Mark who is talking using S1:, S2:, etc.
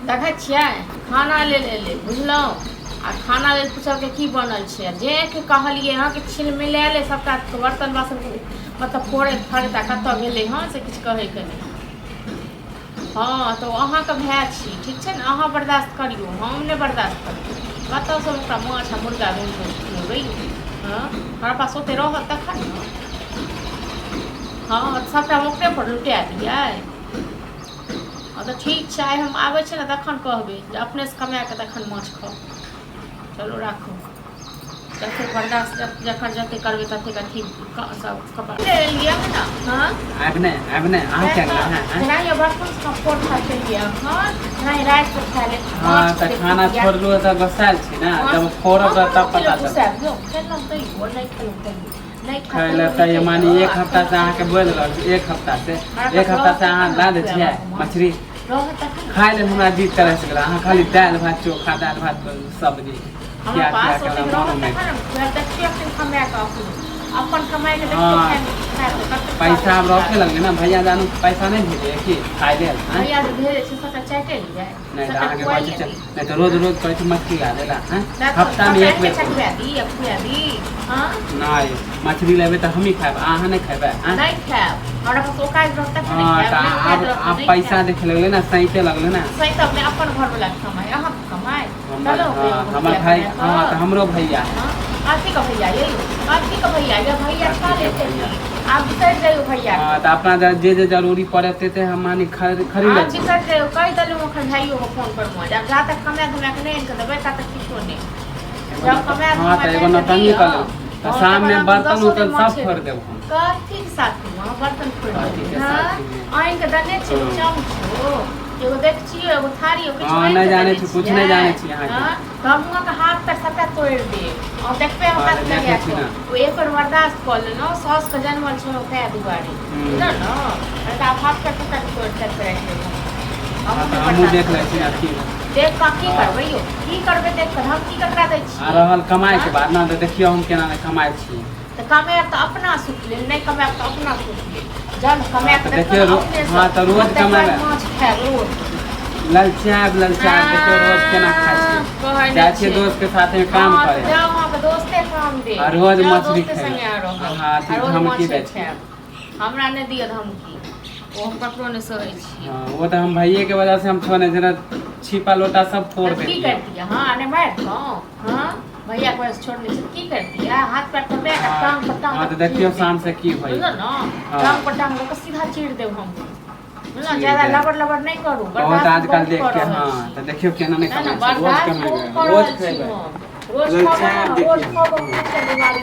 S1: देखे छियै खाना ले बुझलहुँ आ खाना ले पूछल के की बनल छै जे के कहलिए हाँ कि छिल मिला ले सबटा बर्तन बासन मतलब फोड़े फाड़े कतऽ गेलै हाँ से किछु कहैके नहीं। हाँ तो अहाँ के भाई छी ठीक छै ने अहाँ बर्दाश्त करियो हम नहीं बर्दाश्त करियो कतऽ से ओकरा माछ आ मुर्गा बनि हाँ हमरा पास ओते रहत तखन ने हाँ सबटा ओकरे पर लुटा दियै। तो ठीक है आइ हम आबै छै ने तखन कहबै जे अपने से कमा के तखन माछ खाओ। चलो राखू जते बर्दाश्त जखन जते करबै तते अथी सब कपड़ा ले लिया ना। हाँ
S2: आबने आ क्या है
S1: नहीं ये बर्तन का फोड़ खा के लिया हाँ नहीं रात को खा ले
S2: हां त खाना छोड़लो त गसाल छी ना जब फोड़ब तब पता चल
S1: लो चलम त वो नहीं नहीं
S2: खाइले त ये मानी एक हफ्ता से अहाँ के बोल रहल एक हफ्ता से अहाँ ला दे छियै मछली खाइ ले हमरा जीत करे से गेला अहाँ खाली दाल भात चोखा दाल भात सब्जी क्या क्या करला मन में
S1: अपन कमाई ले
S2: पैसा अब रखे लगे ना भैया जानू पैसा नहीं भेजे कि खाइ ले
S1: भैया भेजे से सटा चाटे ले
S2: नहीं तो आगे बात चल नहीं तो रोज कहै मछली आ देला हैं हफ्ता में एक बेर
S1: खुआ दी हां
S2: नहीं मछली लेबे त हम ही खाब अहाँ नहीं खाबे
S1: नहीं खाब हमरा पास ओकाज रहता है
S2: हां त आप पैसा देख लगले ना सहीते लगले ना
S1: सही त अपने अपन घर वाला कमाई अहाँ कमाई
S2: चलो हमर भाई हां त हमरो भैया
S1: आरती का भैया ये आरती का भैया ये भैया खा लेते हैं आप बिसर गए भैया
S2: हां त अपना जे जरूरी पड़ते थे हम मानी खरीद ले
S1: आप बिसर गए कई दल में खन भाइयों को फोन कर मो जब जा तक कमा धमा के नहीं कर देबे ता तक किछो नहीं जब कमा
S2: हां त एगो नतंगी कर त शाम में बर्तन उतन सब फोड़ देब हम
S1: कथी के साथ में बर्तन फोड़ देब हां आइन के दने छी चमचो एगो देख छियो एगो थारी ओ किछ
S2: नहीं जाने छी कुछ नहीं जाने छी यहां
S1: के हम का हाथ पर सबटा तोड़ दे और देखबे हम हाथ लगे वो एक बार बर्दाश्त कर ले ना सास का जन्मल छोड़ो पे दुबारी ना ना का हाथ पर सबटा तोड़ कर रखे
S2: हम देख ले छी अथी
S1: देख का की करबै यो की करबे देख कर हम की ककरा दै छी
S2: आ रहल कमाई के बाद ना त देखियो हम केना कमाई छी
S1: त कमाए त अपना सुख ले नहीं कमाए त अपना सुख ले जब कमाए त
S2: देखियो हां त रोज कमाए
S1: माछ खाए रोज
S2: ललचाब देखियो रोज केना खाई छी जाय छी दोस्त के साथ में काम करे
S1: जाओ वहां पे दोस्ते काम दे
S2: और रोज मछली खाए
S1: हां
S2: रोज धमकी दे छी
S1: हमरा ने दियो धमकी वो हम ककरो ने सहे छी
S2: हां वो त हम भैये के वजह से हम छोने जना छिपा लोटा सब फोड़ दे
S1: की कर दिया हां ने मार दो हां भैया को छोड़ने से की कर दिया हाथ पैर तो मैं टांग पर टांग
S2: हां तो देखियो शाम से की होई
S1: ना टांग पर टांग को सीधा चीर देब हम ना ज्यादा लबड़ नहीं करू
S2: बहुत आजकल देख के हां तो देखियो केना नहीं कमाई रोज कमाई रोज खाएबे
S1: रोज खाओ रोज खाओ बीमारी